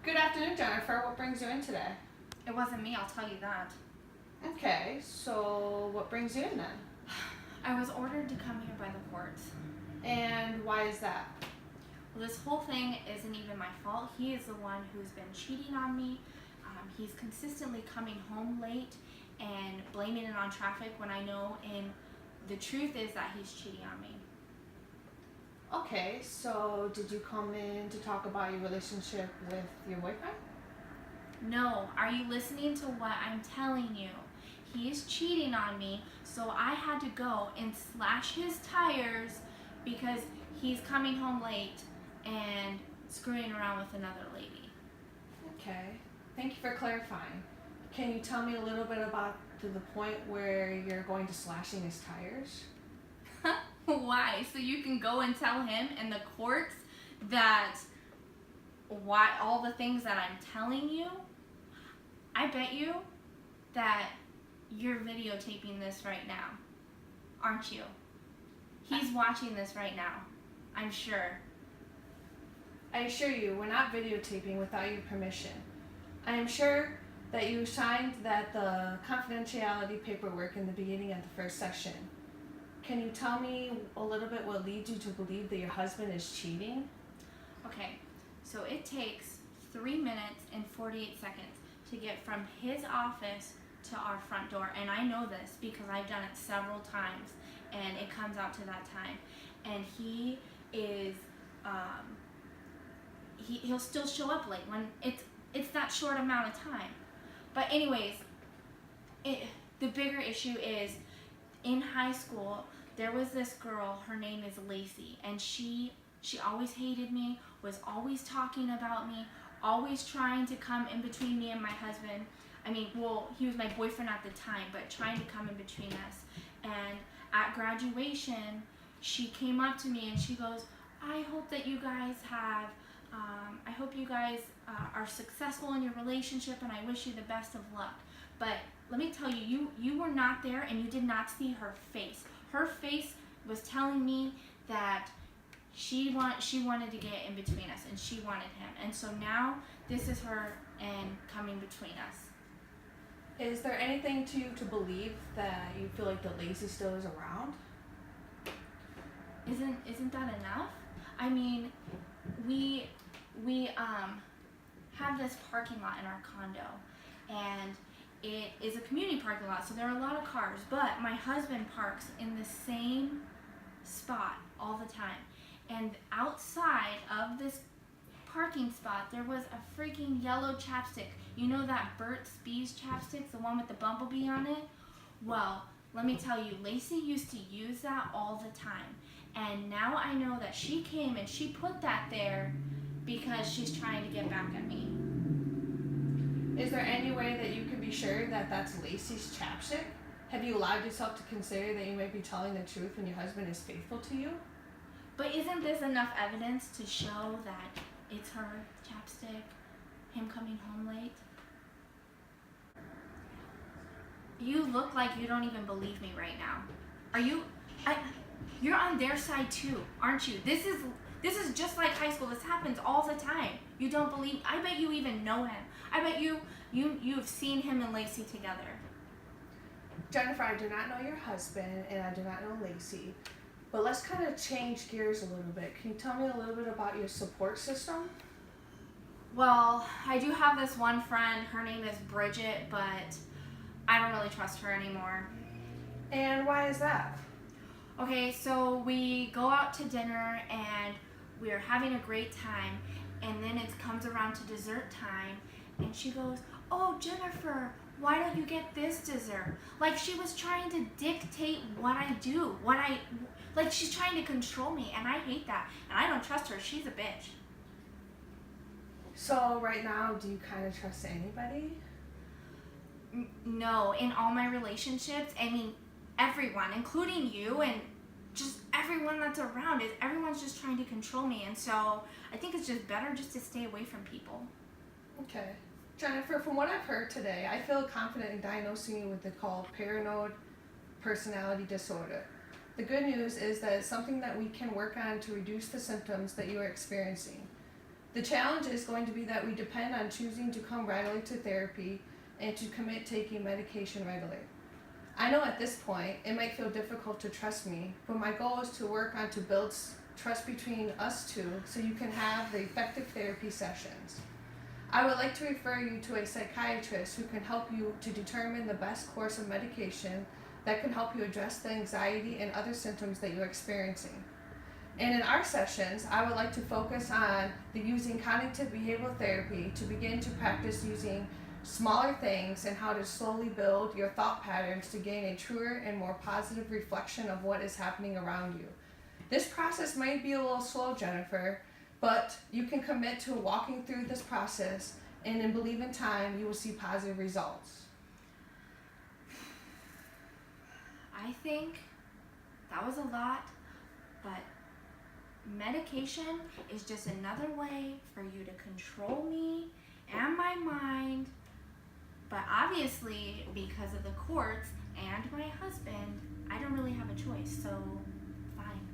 Good afternoon, Jennifer. What brings you in today? It wasn't me, I'll tell you that. Okay, so what brings you in then? I was ordered to come here by the courts. And why is that? Well, this whole thing isn't even my fault. He is the one who's been cheating on me. He's consistently coming home late and blaming it on traffic when I know the truth is that he's cheating on me. Okay, so did you come in to talk about your relationship with your boyfriend? No, are you listening to what I'm telling you? He is cheating on me, so I had to go and slash his tires because he's coming home late and screwing around with another lady. Okay, thank you for clarifying. Can you tell me a little bit about to the point where you're going to slashing his tires? Why? So you can go and tell him in the courts that why all the things that I'm telling you? I bet you that you're videotaping this right now, aren't you? He's watching this right now, I'm sure. I assure you, we're not videotaping without your permission. I am sure that you signed the confidentiality paperwork in the beginning of the first section. Can you tell me a little bit what leads you to believe that your husband is cheating? Okay, so it takes 3 minutes and 48 seconds to get from his office to our front door. And I know this because I've done it several times and it comes out to that time. And he is, he'll still show up late when it's that short amount of time. But anyways, the bigger issue is in high school, there was this girl, her name is Lacey, and she always hated me, was always talking about me, always trying to come in between me and my husband. I mean, well, he was my boyfriend at the time, but trying to come in between us. And at graduation, she came up to me and she goes, I hope that you guys have, I hope you guys are successful in your relationship and I wish you the best of luck. But let me tell you, you were not there and you did not see her face. Her face was telling me that she wanted to get in between us and she wanted him. And so now this is her and coming between us. Is there anything to you to believe that you feel like the Lacey still is around? Isn't that enough? I mean, we have this parking lot in our condo and it is a community parking lot, so there are a lot of cars, but my husband parks in the same spot all the time. And outside of this parking spot, there was a freaking yellow chapstick. You know that Burt's Bees chapstick, the one with the bumblebee on it? Well, let me tell you, Lacey used to use that all the time. And now I know that she came and she put that there because she's trying to get back at me. Is there any way that you can be sure that that's Lacey's chapstick? Have you allowed yourself to consider that you might be telling the truth when your husband is faithful to you? But isn't this enough evidence to show that it's her chapstick, him coming home late? You look like you don't even believe me right now. Are you? You're on their side too, aren't you? This is just like high school. This happens all the time. You don't believe? I bet you even know him. I bet you've seen him and Lacey together. Jennifer, I do not know your husband and I do not know Lacey, but let's kind of change gears a little bit. Can you tell me a little bit about your support system? Well, I do have this one friend. Her name is Bridget, but I don't really trust her anymore. And why is that? Okay, so we go out to dinner and we're having a great time, and then it comes around to dessert time and she goes, oh, Jennifer, why don't you get this dessert? Like she was trying to dictate what I do, like she's trying to control me, and I hate that, and I don't trust her. She's a bitch. So right now, do you kind of trust anybody? No, in all my relationships, I mean, everyone, including you and just everyone that's around, everyone's just trying to control me, and so I think it's just better just to stay away from people. Okay. Jennifer, from what I've heard today, I feel confident in diagnosing you with the called paranoid personality disorder. The good news is that it's something that we can work on to reduce the symptoms that you are experiencing. The challenge is going to be that we depend on choosing to come regularly to therapy and to commit taking medication regularly. I know at this point it might feel difficult to trust me, but my goal is to work on to build trust between us two so you can have the effective therapy sessions. I would like to refer you to a psychiatrist who can help you to determine the best course of medication that can help you address the anxiety and other symptoms that you're experiencing. And in our sessions, I would like to focus on the using cognitive behavioral therapy to begin to practice using smaller things and how to slowly build your thought patterns to gain a truer and more positive reflection of what is happening around you. This process might be a little slow, Jennifer, but you can commit to walking through this process, and in believe in time, you will see positive results. I think that was a lot, but medication is just another way for you to control me and my mind. But obviously, because of the courts and my husband, I don't really have a choice, so fine.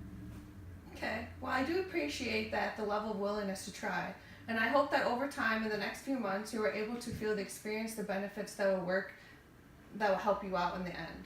Okay, well, I do appreciate that the level of willingness to try, and I hope that over time in the next few months you are able to feel the experience, the benefits that will help you out in the end.